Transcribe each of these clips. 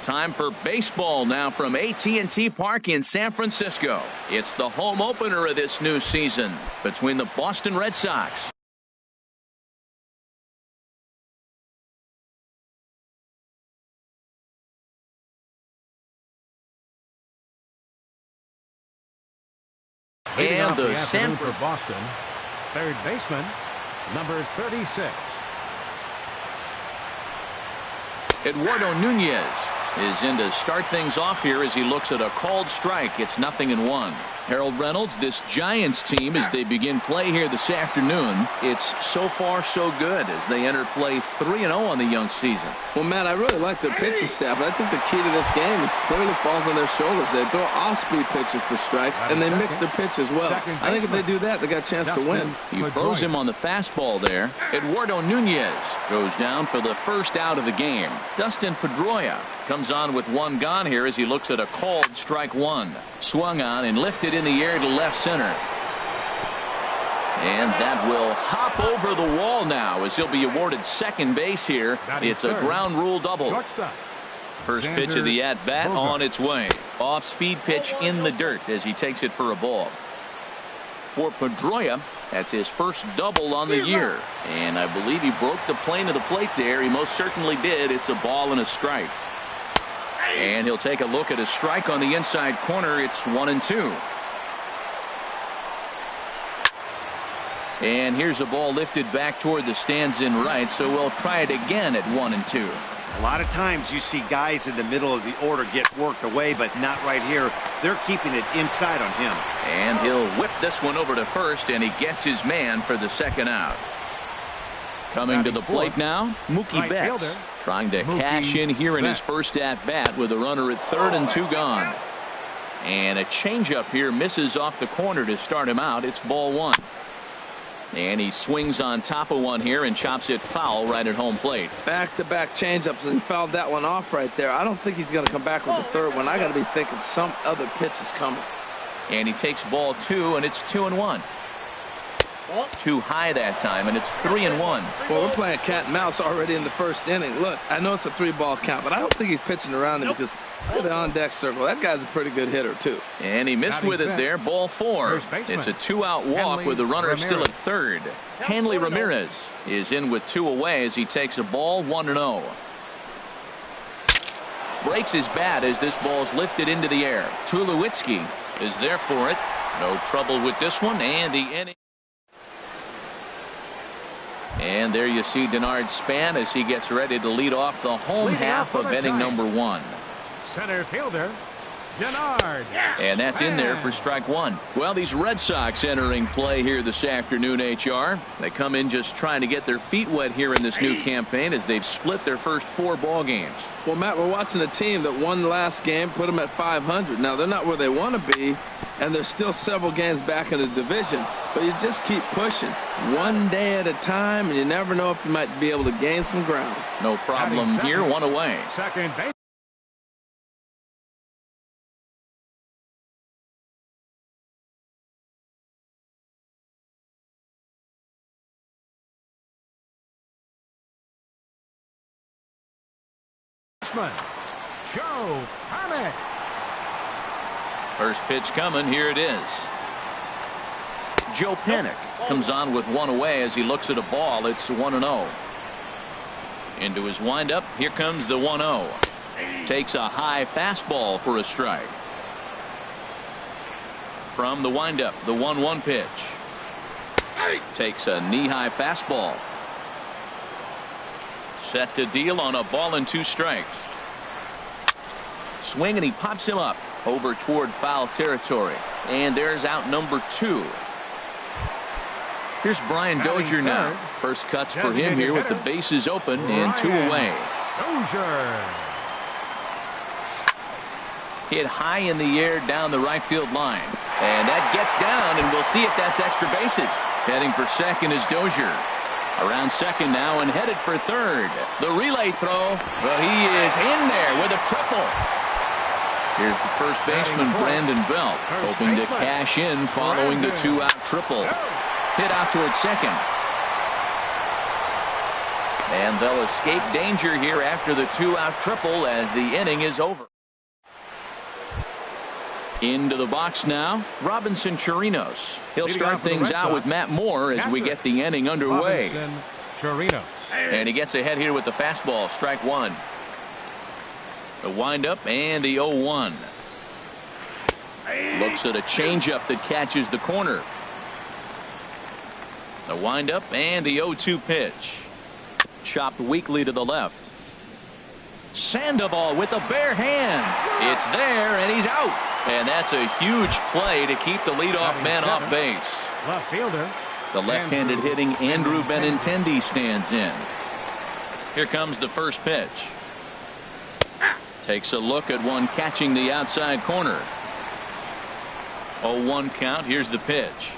Time for baseball now from AT&T Park in San Francisco. It's the home opener of this new season between the Boston Red Sox and the San for Boston, third baseman, number 36. Eduardo Nunez is in to start things off here as he looks at a called strike. It's 0-1. Harold Reynolds, this Giants team, as they begin play here this afternoon, it's so far so good as they enter play 3-0 on the young season. Well, Matt, I really like their pitching staff, but I think the key to this game is clearly falls on their shoulders. They throw off-speed pitches for strikes, and they mix their pitch as well. I think if they do that, they got a chance to win. He froze him on the fastball there. Eduardo Nunez goes down for the first out of the game. Dustin Pedroia comes on with one gone here as he looks at a called strike one. Swung on and lifted in the air to left center. And that will hop over the wall now as he'll be awarded second base here. It's a ground rule double. First pitch of the at-bat on its way. Off-speed pitch in the dirt as he takes it for a ball. For Pedroia, that's his first double on the year. And I believe he broke the plane of the plate there. He most certainly did. It's a ball and a strike. And he'll take a look at a strike on the inside corner. It's 1-2. And here's a ball lifted back toward the stands in right, so we'll try it again at 1-2. A lot of times you see guys in the middle of the order get worked away, but not right here. They're keeping it inside on him. And he'll whip this one over to first, and he gets his man for the second out. Coming to the plate now, Mookie Betts, trying to cash in here in his first at-bat with a runner at third and two gone. And a changeup here misses off the corner to start him out. It's ball one. And he swings on top of one here and chops it foul right at home plate. Back-to-back changeups, and he fouled that one off right there. I don't think he's going to come back with the third one. I got to be thinking some other pitch is coming. And he takes ball two, and it's 2-1. Too high that time, and it's 3-1. Well, we're playing cat and mouse already in the first inning. Look, I know it's a 3-ball count, but I don't think he's pitching around him because look at the on-deck circle. That guy's a pretty good hitter, too. And he missed with it there. Ball four. It's a two-out walk with the runner still at third. Hanley Ramirez is in with two away as he takes a ball 1-0. Breaks his bat as this ball's lifted into the air. Tulowitzki is there for it. No trouble with this one, and the inning. And there you see Denard Span as he gets ready to lead off the home half of inning number one. Center fielder, Denard. And that's in there for strike one. Well, these Red Sox entering play here this afternoon, HR. They come in just trying to get their feet wet here in this new campaign as they've split their first 4 ball games. Well, Matt, we're watching a team that won the last game, put them at 500. Now, they're not where they want to be, and there's still several games back in the division, but you just keep pushing one day at a time, and you never know if you might be able to gain some ground. No problem here, one away. Second base. Joe Panik. First pitch coming. Here it is. Joe Panik comes on with one away as he looks at a ball. It's 1-0. Into his windup. Here comes the 1-0. Takes a high fastball for a strike. From the windup, the 1-1 pitch. Takes a knee-high fastball. Set to deal on a ball and 2 strikes. Swing, and he pops him up over toward foul territory. And there's out number 2. Here's Brian Dozier now. First cuts for him here with the bases open and 2 away. Dozier. Hit high in the air down the right field line. And that gets down, and we'll see if that's extra bases. Heading for second is Dozier. Around second now and headed for third. The relay throw. Well, he is in there with a triple. Here's the first baseman, Brandon Belt, hoping to cash in following the 2-out triple. Hit out towards second. And they'll escape danger here after the 2-out triple as the inning is over. Into the box now, Robinson Chirinos. He'll start things out with Matt Moore as we get the inning underway. And he gets ahead here with the fastball, strike one. The windup and the 0-1. Looks at a changeup that catches the corner. The windup and the 0-2 pitch. Chopped weakly to the left. Sandoval with a bare hand. It's there and he's out. And that's a huge play to keep the leadoff man off base. Left fielder. The left-handed hitting Andrew Benintendi stands in. Here comes the first pitch. Takes a look at one catching the outside corner. 0-1 count. Here's the pitch.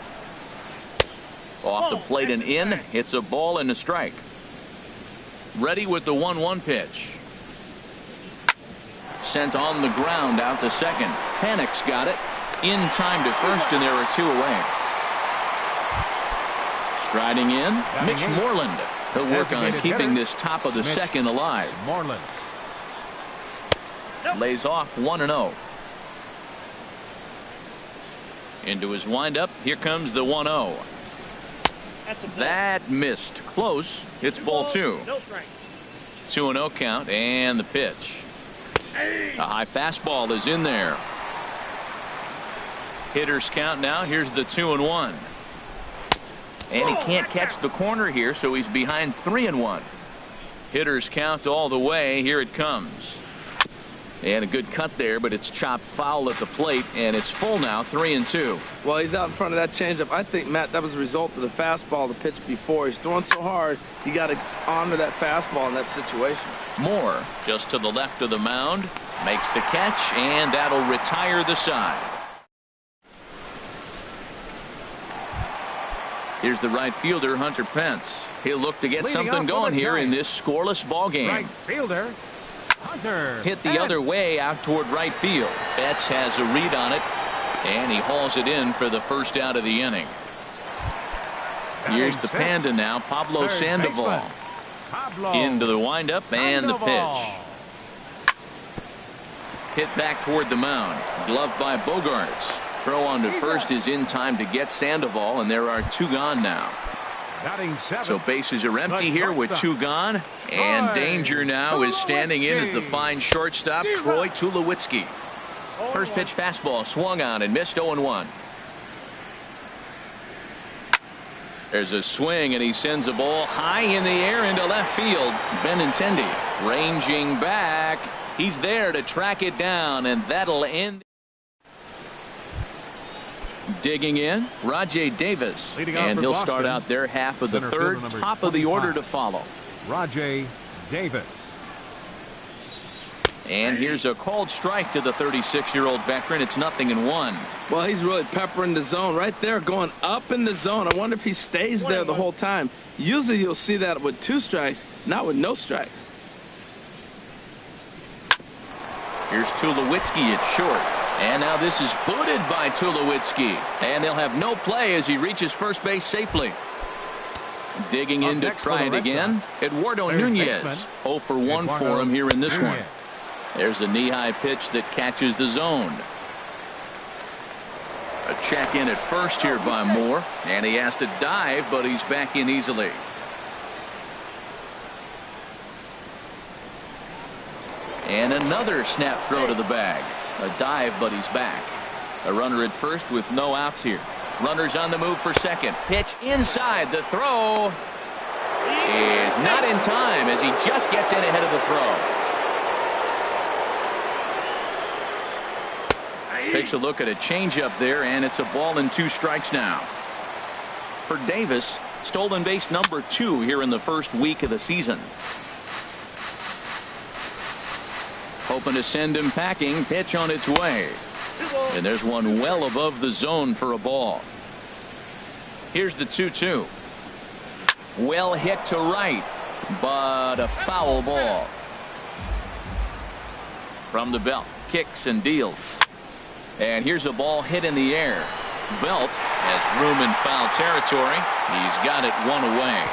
Off the plate and in. It's a ball and a strike. Ready with the 1-1 pitch. Sent on the ground out to second. Panic's got it. In time to first, and there are two away. Striding in, Mitch Moreland. He'll work on keeping this top of the second alive. Moreland lays off 1-0. Into his windup. Here comes the 1-0. That missed. Close. It's ball two. 2-0 count and the pitch. A high fastball is in there. Hitters count now. Here's the 2-1. And he can't catch the corner here, so he's behind 3-1. Hitters count all the way. Here it comes. And a good cut there, but it's chopped foul at the plate, and it's full now, 3-2. Well, he's out in front of that changeup. I think, Matt, that was a result of the fastball, the pitch before. He's throwing so hard, you got to honor that fastball in that situation. Moore, just to the left of the mound, makes the catch, and that'll retire the side. Here's the right fielder, Hunter Pence. He'll look to get something going here in this scoreless ball game. Right fielder, Hunter hit the other way out toward right field. Betts has a read on it, and he hauls it in for the first out of the inning. Here's the Panda now, Pablo Sandoval. Into the windup and the pitch. Hit back toward the mound. Gloved by Bogarts. Throw on to first is in time to get Sandoval, and there are two gone now. So bases are empty here with two gone, and danger now is standing in as the fine shortstop Troy Tulowitzki. First pitch fastball swung on and missed. 0-1. There's a swing, and he sends a ball high in the air into left field. Benintendi ranging back. He's there to track it down, and that'll end. Digging in, Rajay Davis, and he'll start out their half of the third. Top of the order to follow. Rajay Davis. And here's a called strike to the 36-year-old veteran. It's 0-1. Well, he's really peppering the zone right there, going up in the zone. I wonder if he stays there the whole time. Usually you'll see that with two strikes, not with no strikes. Here's Tulowitzki at short. And now this is booted by Tulowitzki. And they'll have no play as he reaches first base safely. Digging in to try it again. Eduardo Nunez. 0 for 1 for him here in this one. There's a knee-high pitch that catches the zone. A check in at first here by Moore. And he has to dive, but he's back in easily. And another snap throw to the bag. A dive, but he's back. A runner at first with no outs here. Runners on the move for second. Pitch inside. The throw is not in time as he just gets in ahead of the throw. Takes a look at a changeup there, and it's a ball and 2 strikes now. For Davis, stolen base number 2 here in the first week of the season. Hoping to send him packing. Pitch on its way. And there's one well above the zone for a ball. Here's the 2-2. Well hit to right, but a foul ball. From the belt, kicks and deals. And here's a ball hit in the air. Belt has room in foul territory. He's got it one away.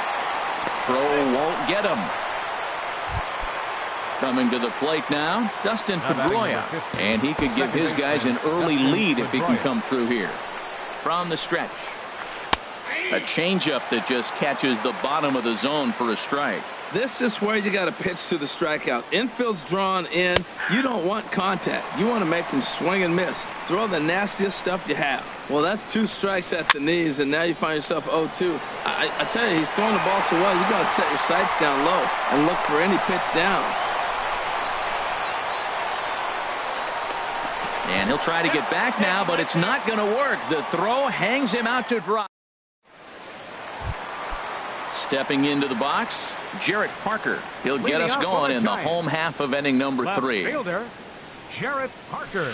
Throw won't get him. Coming to the plate now, Dustin Pedroia. And he could give his guys an early lead if he can come through here. From the stretch. A changeup that just catches the bottom of the zone for a strike. This is where you got to pitch to the strikeout. Infield's drawn in. You don't want contact. You want to make him swing and miss. Throw the nastiest stuff you have. Well, that's 2 strikes at the knees, and now you find yourself 0-2. I tell you, he's throwing the ball so well, you got to set your sights down low and look for any pitch down. And he'll try to get back now, but it's not going to work. The throw hangs him out to dry. Stepping into the box, Jarrett Parker. He'll get us going in the home half of inning number 3. Fielder, Jarrett Parker.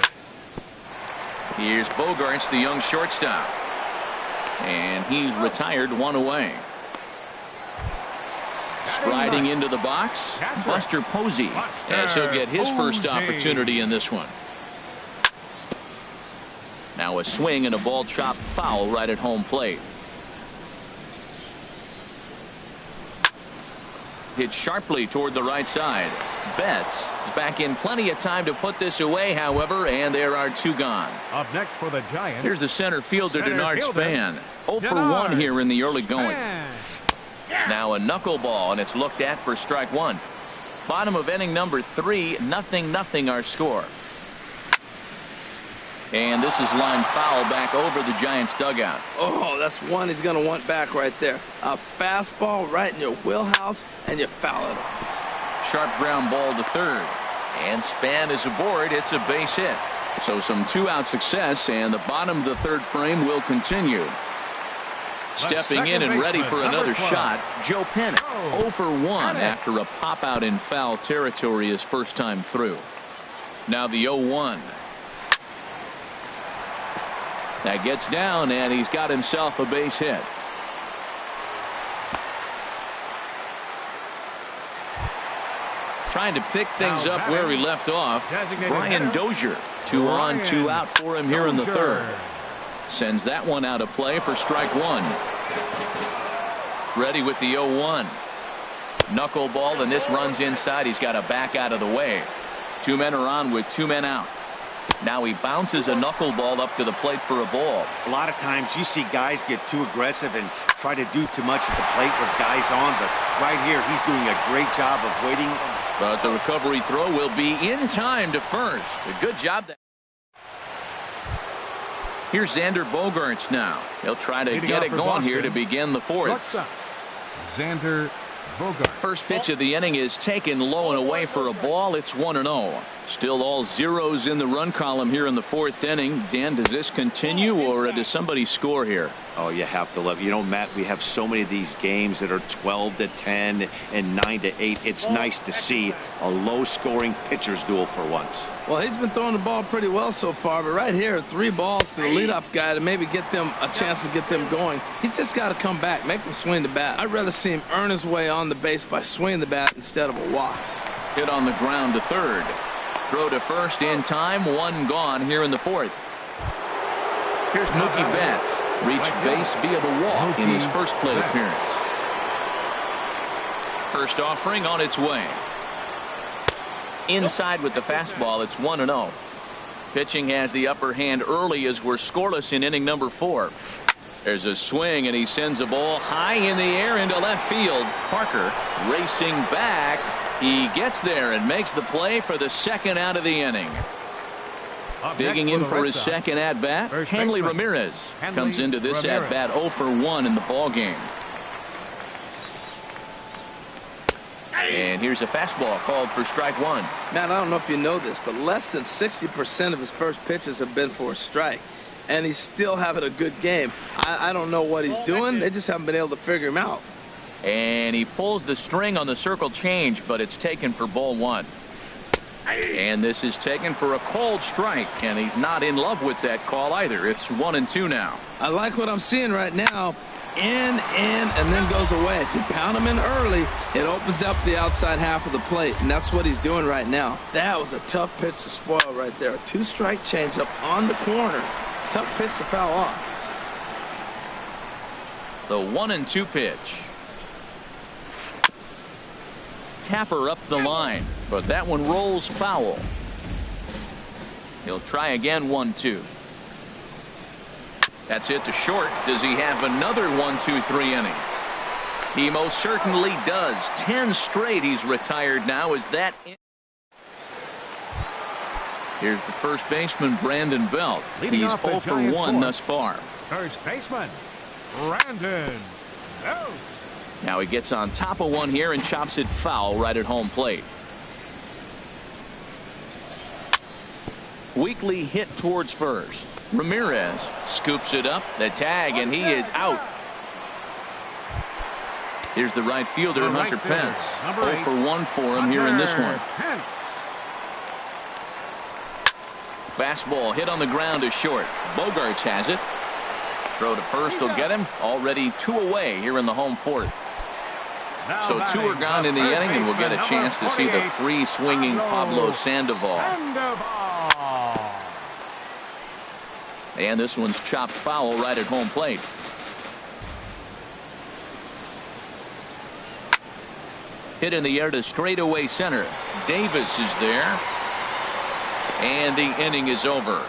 Here's Bogaerts, the young shortstop. And he's retired 1 away. Striding into the box, Buster Posey, as he'll get his first opportunity in this one. Now a swing and a ball chopped foul right at home plate. Hit sharply toward the right side. Betts is back in plenty of time to put this away, however, and there are 2 gone. Up next for the Giants. Here's the center fielder, Denard Span. 0 for 1 here in the early going. Now a knuckleball, and it's looked at for strike 1. Bottom of inning number 3, 0-0 our score. And this is line foul back over the Giants dugout. Oh, that's one he's going to want back right there. A fastball right in your wheelhouse, and you foul it. Sharp ground ball to third. And Span is aboard. It's a base hit. So some 2-out success, and the bottom of the 3rd frame will continue. Stepping in and ready for another shot, Joe Pennant. 0 for 1 after a pop-out in foul territory his first time through. Now the 0-1. That gets down, and he's got himself a base hit. Trying to pick things up where he left off. Brian Dozier. 2 on, 2 out for him here in the 3rd. Sends that one out of play for strike 1. Ready with the 0-1. Knuckleball, and this runs inside. He's got to back out of the way. 2 men are on with 2 men out. Now he bounces a knuckleball up to the plate for a ball. A lot of times you see guys get too aggressive and try to do too much at the plate with guys on, but right here he's doing a great job of waiting. But the recovery throw will be in time to first. A good job. Here's Xander Bogaerts now. He'll try to get it going here to begin the 4th. Xander Bogaerts. First pitch of the inning is taken low and away for a ball. It's 1-0. Still all zeros in the run column here in the 4th inning. Dan, does this continue, or does somebody score here? Oh, you have to love it. You know, Matt, we have so many of these games that are 12-10 and 9-8. It's nice to see a low-scoring pitcher's duel for once. Well, he's been throwing the ball pretty well so far, but right here, 3 balls to the leadoff guy to maybe get them a chance to get them going. He's just got to come back, make him swing the bat. I'd rather see him earn his way on the base by swinging the bat instead of a walk. Hit on the ground to third. Throw to first in time. 1 gone here in the 4th. Here's Mookie Betts. Reached base via the walk in his first plate appearance. First offering on its way. Inside with the fastball. It's 1-0. Pitching has the upper hand early as we're scoreless in inning number 4. There's a swing, and he sends a ball high in the air into left field. Parker racing back. He gets there and makes the play for the 2nd out of the inning. Digging in for his 2nd at-bat, Hanley Ramirez comes into this at-bat 0 for 1 in the ballgame. And here's a fastball called for strike 1. Matt, I don't know if you know this, but less than 60% of his first pitches have been for a strike. And he's still having a good game. I don't know what he's doing. They just haven't been able to figure him out. And he pulls the string on the circle change, but it's taken for ball 1. And this is taken for a called strike, and he's not in love with that call either. It's 1-2 now. I like what I'm seeing right now. In, and then goes away. If you pound him in early, it opens up the outside half of the plate, and that's what he's doing right now. That was a tough pitch to spoil right there. A 2-strike changeup on the corner. Tough pitch to foul off. The 1-2 pitch. tapper up the line, but that one rolls foul. He'll try again, 1-2. That's hit to short. Does he have another 1-2-3 inning? He most certainly does. 10 straight he's retired now. Is that it? Here's the first baseman, Brandon Belt. He's 0 for 1 thus far. First baseman, Brandon Belt. Now he gets on top of one here and chops it foul right at home plate. Weekly hit towards first. Ramirez scoops it up, the tag, and he is out. Here's the right fielder, Hunter Pence. 0 for 1 for him here in this one. Fastball hit on the ground to short. Bogarts has it. Throw to first will get him. Already 2 away here in the home fourth. So 2 are gone in the inning, and we'll get a chance to see the free swinging Pablo Sandoval. And this one's chopped foul right at home plate. Hit in the air to straightaway center. Davis is there. And the inning is over.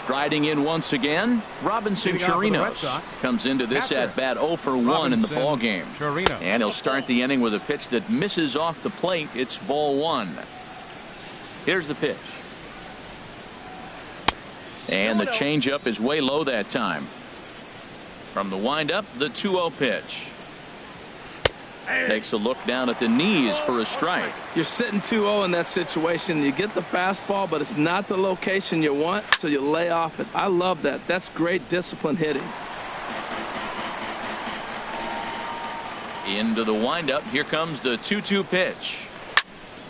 Striding in once again, Robinson Chirinos comes into this at bat 0 for 1 in the ball game. And he'll start the inning with a pitch that misses off the plate. It's ball 1. Here's the pitch. And the changeup is way low that time. From the windup, the 2-0 pitch. Takes a look down at the knees for a strike. You're sitting 2-0 in that situation. You get the fastball, but it's not the location you want, so you lay off it. I love that. That's great discipline hitting. Into the windup. Here comes the 2-2 pitch.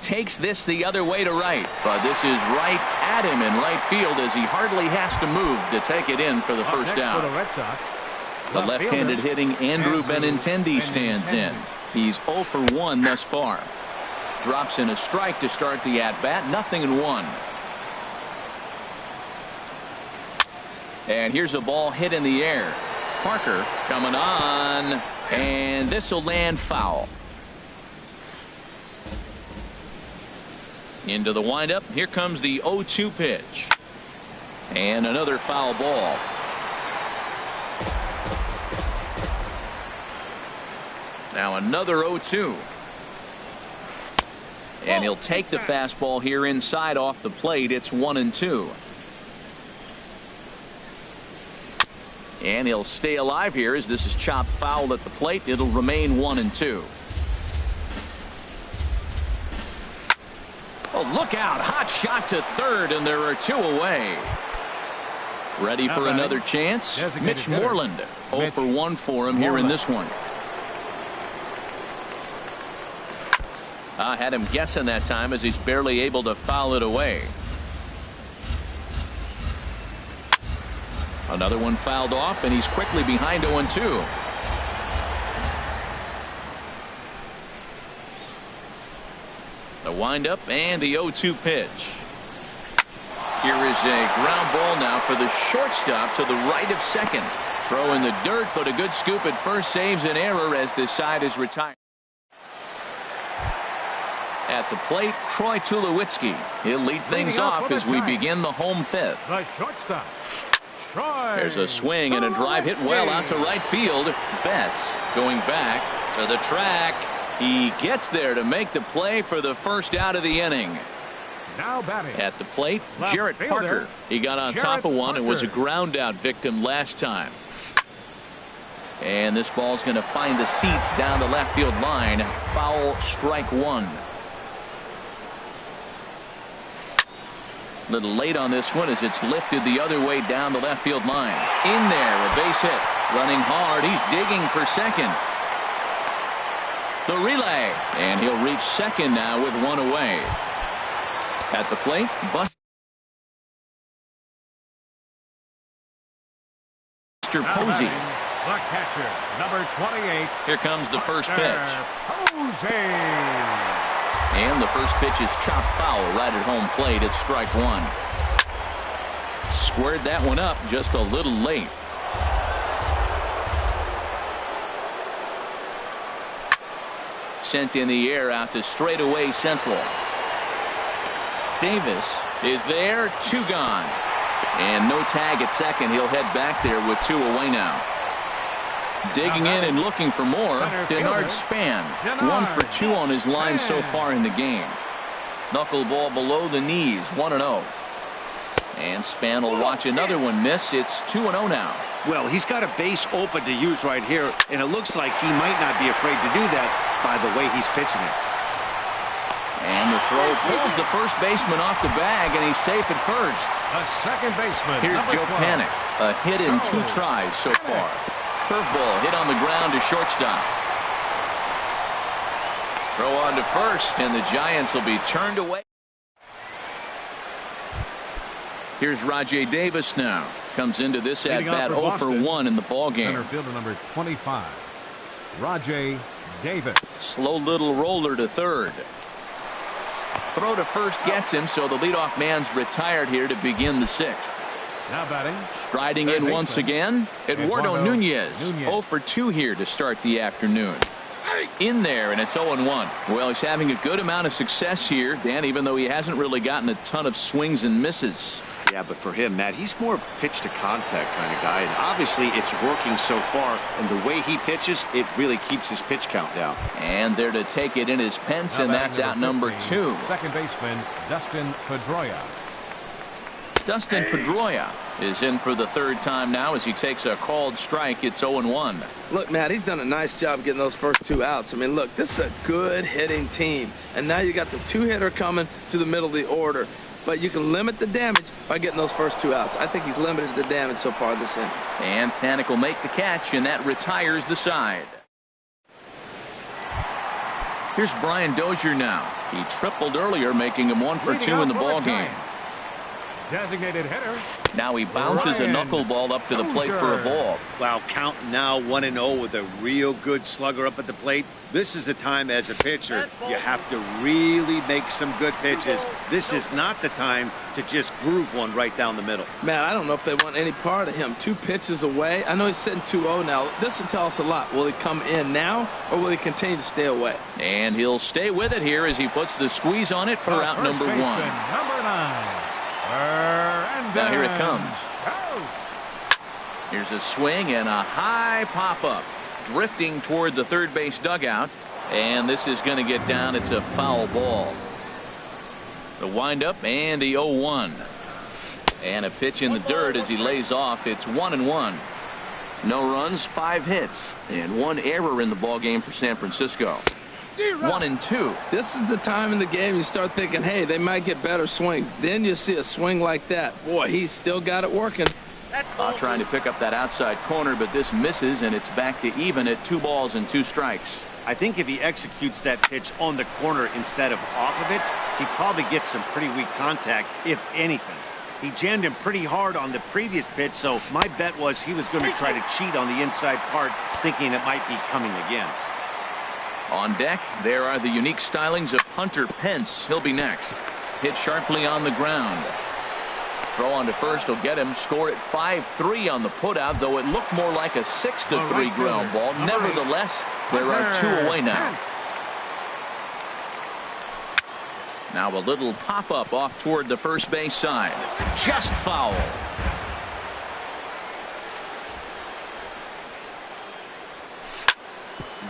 Takes this the other way to right, but this is right at him in right field as he hardly has to move to take it in for the first down. The left-handed hitting Andrew Benintendi stands in. He's 0 for 1 thus far. Drops in a strike to start the at-bat. 0-1. And here's a ball hit in the air. Parker coming on, and this will land foul. Into the windup. Here comes the 0-2 pitch. And another foul ball. Now another 0-2. And he'll take the fastball here inside off the plate. It's 1-2. And he'll stay alive here as this is chopped foul at the plate. It'll remain 1-2. Oh, look out. Hot shot to third, and there are 2 away. Ready for another chance? Mitch Moreland. 0 for 1 for him here in this one. I had him guessing that time as he's barely able to foul it away. Another one fouled off, and he's quickly behind 0-2. The windup and the 0-2 pitch. Here is a ground ball now for the shortstop to the right of second. Throw in the dirt, but a good scoop at first saves an error as this side is retired. At the plate, Troy Tulowitzki. He'll lead things off as we begin the home fifth. The shortstop, Troy. There's a swing and a drive hit well out to right field. Betts going back to the track. He gets there to make the play for the first out of the inning. Now batting. At the plate, Jarrett Parker. He got on top of one and was a ground out victim last time. And this ball's going to find the seats down the left field line. Foul, strike 1. A little late on this one as it's lifted the other way down the left field line. In there, a base hit. Running hard. He's digging for second. The relay. And he'll reach second now with 1 away. At the plate, Buster Posey. The catcher, number 28. Here comes the first pitch. Posey. And the first pitch is chopped foul right at home plate. It's strike 1. Squared that one up just a little late. sent in the air out to straightaway central. Davis is there, 2 gone. And no tag at second. He'll head back there with 2 away now. Digging in and looking for more, Denard Span. 1 for 2 on his line so far in the game. Knuckleball below the knees, 1-0. And Span will watch another one miss. It's 2-0 now. Well, he's got a base open to use right here, and it looks like he might not be afraid to do that by the way he's pitching it. And the throw pulls the first baseman off the bag, and he's safe at first. The second baseman. Here's Joe 12. Panik. A hit in 2 tries so far. Curveball hit on the ground to shortstop. Throw on to first, and the Giants will be turned away. Here's Rajay Davis now. Comes into this at-bat 0 for 1 in the ballgame. Center fielder number 25, Rajay Davis. Slow little roller to third. Throw to first gets him, so the leadoff man's retired here to begin the 6th. Now batting. Striding in once again, Eduardo Nunez. 0 for 2 here to start the afternoon. In there, and it's 0-1. Well, he's having a good amount of success here, Dan, even though he hasn't really gotten a ton of swings and misses. Yeah, but for him, Matt, he's more of a pitch to contact kind of guy. And obviously, it's working so far. And the way he pitches, it really keeps his pitch count down. And there to take it in his Pence, and that's out number 2. Second baseman, Dustin Pedroia. Dustin Pedroia is in for the 3rd time now as he takes a called strike. It's 0-1. Look, Matt, he's done a nice job getting those first 2 outs. I mean, look, this is a good hitting team. And now you got the 2-hitter coming to the middle of the order. But you can limit the damage by getting those first 2 outs. I think he's limited the damage so far this inning. And Panik will make the catch, and that retires the side. Here's Brian Dozier now. He tripled earlier, making him 1 for 2 in the ballgame. Designated hitter. Now he bounces a knuckleball up to the plate for a ball. Wow, count now 1-0 with a real good slugger up at the plate. This is the time as a pitcher you have to really make some good pitches. This is not the time to just groove one right down the middle. Man, I don't know if they want any part of him. 2 pitches away. I know he's sitting 2-0 now. This will tell us a lot. Will he come in now, or will he continue to stay away? And he'll stay with it here as he puts the squeeze on it for out number 1. Number 9. Now here it comes. Here's a swing and a high pop-up. Drifting toward the third base dugout. And this is going to get down. It's a foul ball. The windup and the 0-1. And a pitch in the dirt as he lays off. It's 1-1. No runs, 5 hits, and 1 error in the ballgame for San Francisco. 1-2. This is the time in the game you start thinking, hey, they might get better swings. Then you see a swing like that. Boy, he's still got it working. Trying to pick up that outside corner, but this misses, and it's back to even at 2 balls and 2 strikes. I think if he executes that pitch on the corner instead of off of it, he probably gets some pretty weak contact, if anything. He jammed him pretty hard on the previous pitch, so my bet was he was going to try to cheat on the inside part, thinking it might be coming again. On deck, there are the unique stylings of Hunter Pence. He'll be next. Hit sharply on the ground. Throw on to first will get him. Score at 5-3 on the putout, though it looked more like a 6-3 ground ball. Nevertheless, there are 2 away now. Now a little pop-up off toward the first base side. Just foul.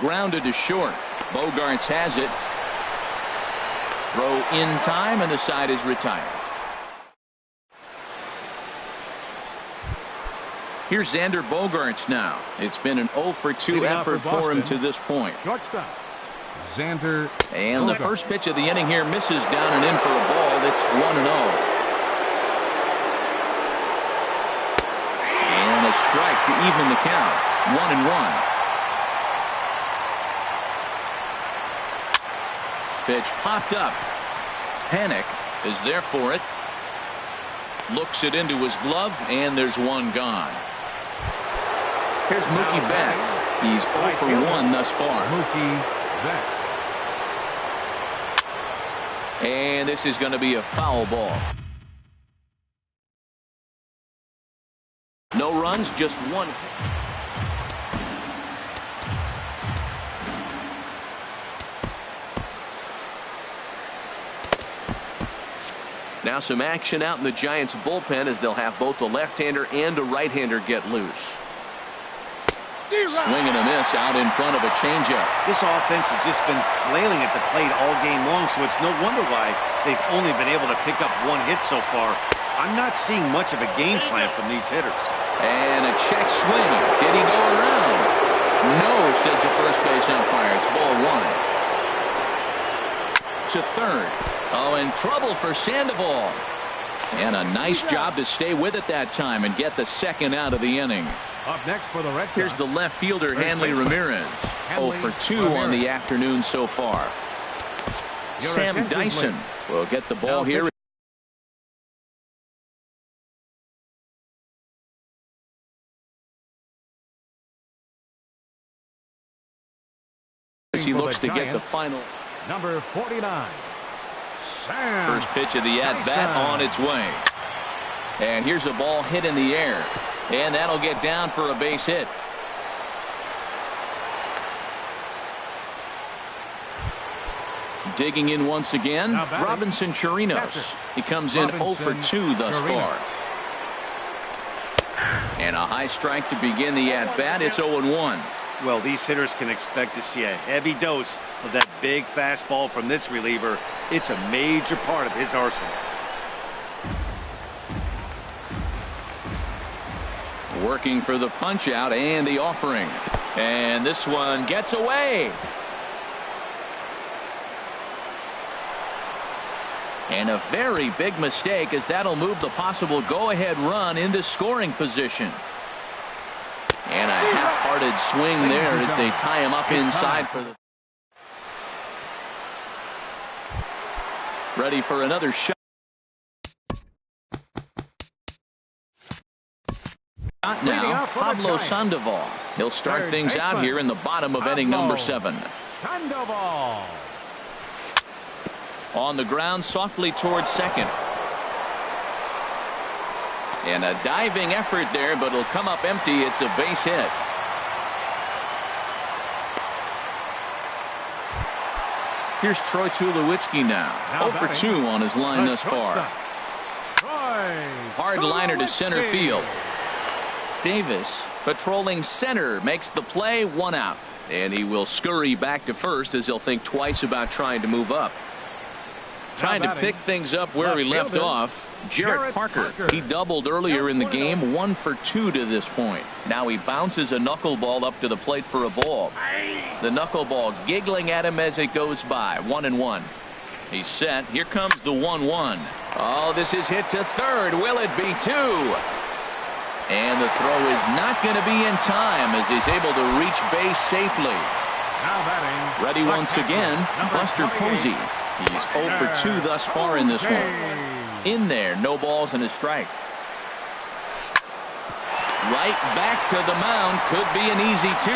Grounded to short. Bogarts has it. Throw in time, and the side is retired. Here's Xander Bogarts now. It's been an 0 for 2 effort for him to this point. Shortstop, Xander. And the first pitch of the inning here misses down and in for a ball. That's 1-0. And a strike to even the count. 1-1. Pitch popped up. Panik is there for it. Looks it into his glove, and there's 1 gone. Here's Mookie Betts. He's 0 for 1 thus far. Mookie Betts. And this is going to be a foul ball. No runs, just 1. Now some action out in the Giants bullpen as they'll have both the left-hander and a right-hander get loose. Swing and a miss out in front of a changeup. This offense has just been flailing at the plate all game long, so it's no wonder why they've only been able to pick up one hit so far. I'm not seeing much of a game plan from these hitters. And a check swing. Did he go around? No, says the first base umpire. It's ball one. To third. Oh, in trouble for Sandoval. And a nice job to stay with it that time and get the second out of the inning. Up next for the Red Sox. Here's the left fielder, Hanley Ramirez. 0 for 2 on the afternoon so far. Sam Dyson will get the ball here. As he looks to get the final. Number 49. First pitch of the at-bat on its way. And here's a ball hit in the air. And that'll get down for a base hit. Digging in once again, Robinson Chirinos. He comes in 0 for 2 thus far. And a high strike to begin the at-bat. It's 0-1. Well, these hitters can expect to see a heavy dose of that big fastball from this reliever. It's a major part of his arsenal. Working for the punch out and the offering. And this one gets away. And a very big mistake, as that'll move the possible go-ahead run into scoring position. And a half-hearted swing there as they tie him up inside for the. Ready for another shot. Now, Pablo Sandoval. He'll start things out here in the bottom of inning number 7. Sandoval. On the ground, softly towards second. And a diving effort there, but it'll come up empty. It's a base hit. Here's Troy Tulowitzki now. 0 for 2 on his line thus far. Hard liner to center field. Davis patrolling center makes the play, 1 out. And he will scurry back to first as he'll think twice about trying to move up. Trying to pick things up where he left off. Jarrett Parker. He doubled earlier in the game, 1 for 2 to this point. Now he bounces a knuckleball up to the plate for a ball. The knuckleball giggling at him as it goes by. 1-1. He's set. Here comes the 1-1. Oh, this is hit to third. Will it be 2? And the throw is not going to be in time as he's able to reach base safely. Ready once again, Buster Posey. He's 0 for 2 thus far in this one. In there, no balls and a strike. Right back to the mound. Could be an easy 2.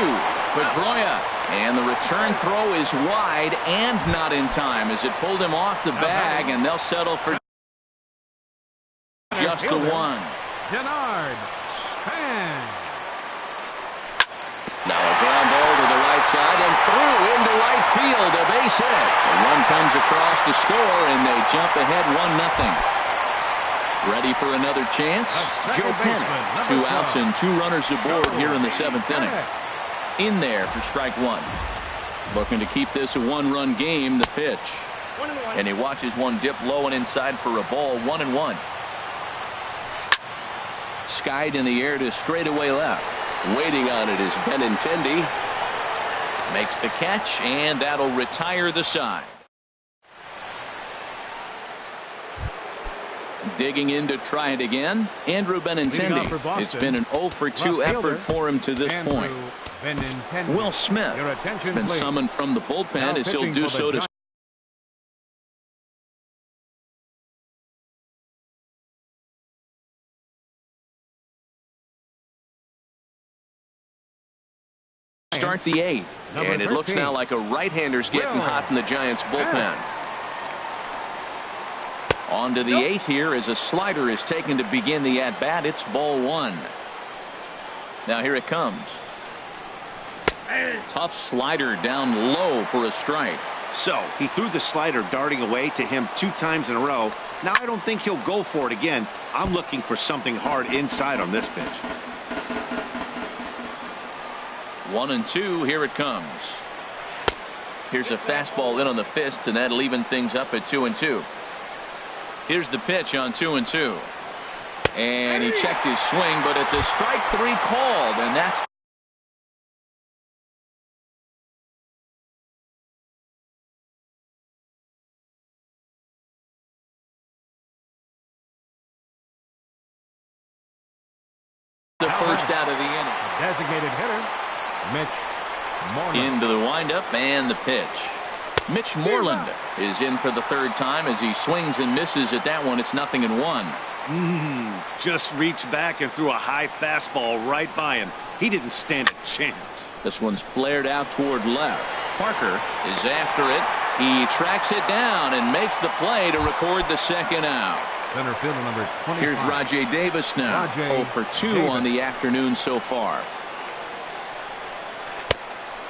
Pedroia. And the return throw is wide and not in time as it pulled him off the bag, and they'll settle for just the 1. Denard Span. Now a ground ball to the right side and through into right field. A base hit. The run comes across to score, and they jump ahead 1-0. Ready for another chance? Joe Penn. 2 outs and 2 runners aboard here in the 7th inning. In there for strike 1. Looking to keep this a 1-run game. The pitch. And he watches one dip low and inside for a ball. 1-1. Skied in the air to straightaway left. Waiting on it is Benintendi. Makes the catch, and that'll retire the side. Digging in to try it again, Andrew Benintendi. It's been an 0 for 2 effort for him to this point. Will Smith has been summoned from the bullpen as he'll do so to start the 8th. And it looks now like a right-hander's getting hot in the Giants bullpen. On to the 8th here as a slider is taken to begin the at-bat. It's ball 1. Now here it comes. Tough slider down low for a strike. So he threw the slider darting away to him 2 times in a row, Now, I don't think he'll go for it again. I'm looking for something hard inside on this pitch. 1-2, here it comes. Here's a fastball in on the fist, and that'll even things up at 2-2. Here's the pitch on 2-2. And he checked his swing, but it's a strike 3 called, and that's the first out of the inning. Designated hitter, Mitch Moreland. Into the windup and the pitch. Mitch Moreland is in for the 3rd time as he swings and misses at that one. It's 0-1. Just reached back and threw a high fastball right by him. He didn't stand a chance. This one's flared out toward left. Parker is after it. He tracks it down and makes the play to record the 2nd out. Center fielder number 25. Here's Rajay Davis now. 0 for 2 on the afternoon so far.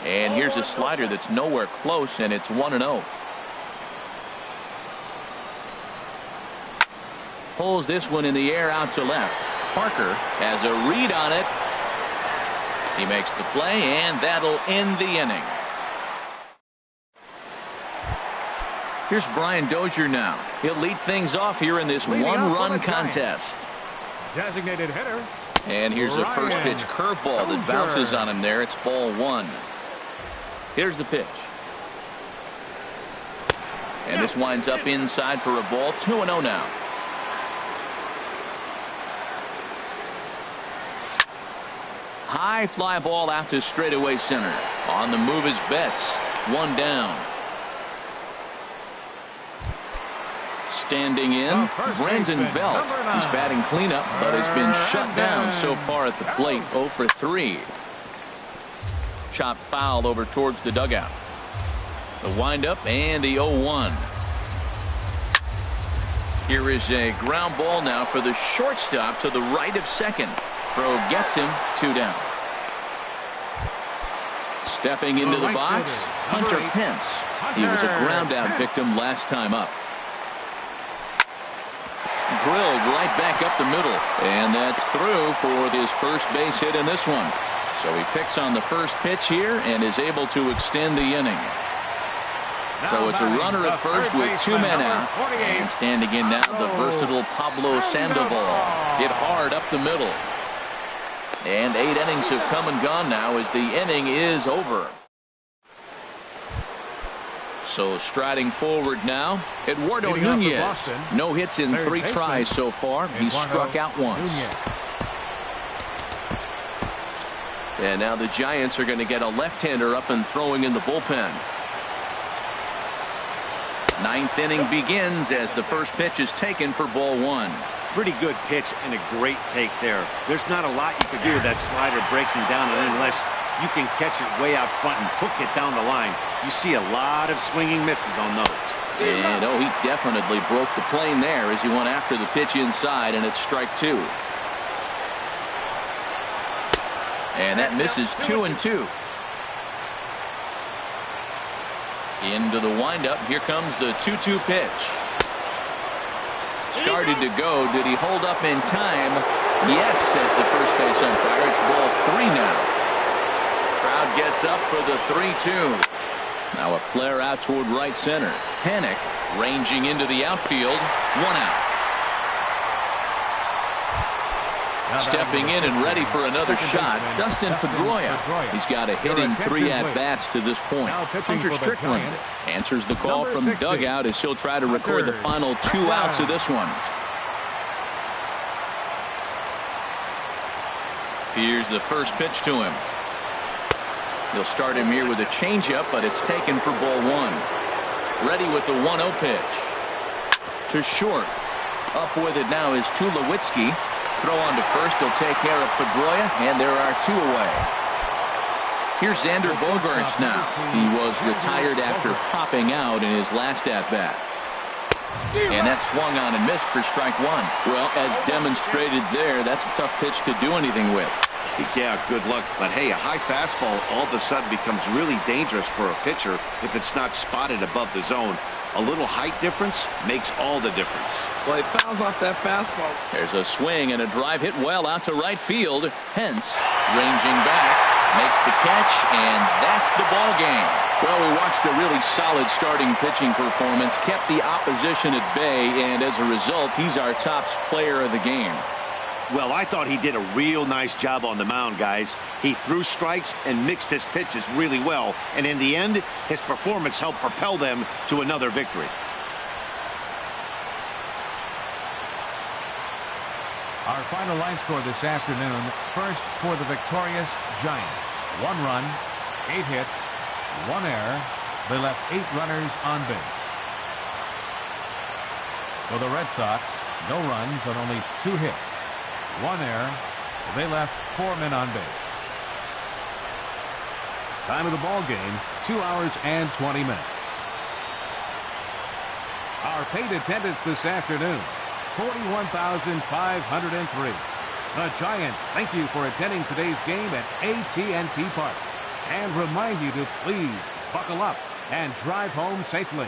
And here's a slider that's nowhere close, and it's 1-0. Pulls this one in the air out to left. Parker has a read on it. He makes the play, and that'll end the inning. Here's Brian Dozier now. He'll lead things off here in this one-run contest. Designated hitter. And here's a first pitch curveball that bounces on him there. It's ball 1. Here's the pitch. And this winds up inside for a ball. 2-0 now. High fly ball out to straightaway center. On the move is Betts. 1 down. Standing in, Brandon Belt. He's batting cleanup, but has been shut down so far at the plate. 0 for 3. Chopped foul over towards the dugout. The windup and the 0-1. Here is a ground ball now for the shortstop to the right of second. Throw gets him. 2 down. Stepping into the box, Hunter Pence. He was a ground out victim last time up. Drilled right back up the middle, and that's through for his first base hit in this one. So he picks on the first pitch here and is able to extend the inning. So it's a runner at first with 2 men out, and standing in now the versatile Pablo Sandoval. Hit hard up the middle. And 8 innings have come and gone now as the inning is over. So striding forward now, Eduardo Nunez. No hits in 3 tries so far. He's struck out once. And now the Giants are going to get a left-hander up and throwing in the bullpen. 9th inning begins as the first pitch is taken for ball 1. Pretty good pitch and a great take there. There's not a lot you could do with that slider breaking down unless you can catch it way out front and hook it down the line. You see a lot of swinging misses on those. And he definitely broke the plane there as he went after the pitch inside, and it's strike 2. And that misses 2-2. Into the windup. Here comes the 2-2 pitch. Started to go. Did he hold up in time? Yes, says the first base umpire. It's ball 3 now. Crowd gets up for the 3-2. Now a flare out toward right center. Panic ranging into the outfield. 1 out. Stepping in and ready for another shot, Dustin Pedroia. He's got a hitting 3 at-bats to this point. Hunter Strickland answers the call from the dugout as he'll try to record the final 2 outs of this one. Here's the first pitch to him. He'll start him here with a changeup, but it's taken for ball 1. Ready with the 1-0 pitch. To short. Up with it now is Tulowitzki. Throw on to first. He'll take care of Pedroia, and there are 2 away. Here's Xander Bogaerts now. He was retired after popping out in his last at-bat. And that swung on and missed for strike 1. Well, as demonstrated there, that's a tough pitch to do anything with. Yeah, good luck. But hey, a high fastball all of a sudden becomes really dangerous for a pitcher if it's not spotted above the zone. A little height difference makes all the difference. Well, he fouls off that fastball. There's a swing and a drive hit well out to right field. Hence, ranging back, makes the catch, and that's the ball game. Well, we watched a really solid starting pitching performance, kept the opposition at bay, and as a result, he's our top player of the game. Well, I thought he did a real nice job on the mound, guys. He threw strikes and mixed his pitches really well, and in the end, his performance helped propel them to another victory. Our final line score this afternoon. First for the victorious Giants. 1 run, 8 hits, 1 error. They left 8 runners on base. For the Red Sox, no runs and only 2 hits. 1 error. They left 4 men on base. Time of the ball game, 2 hours and 20 minutes. Our paid attendance this afternoon, 41,503. The Giants thank you for attending today's game at AT&T Park and remind you to please buckle up and drive home safely.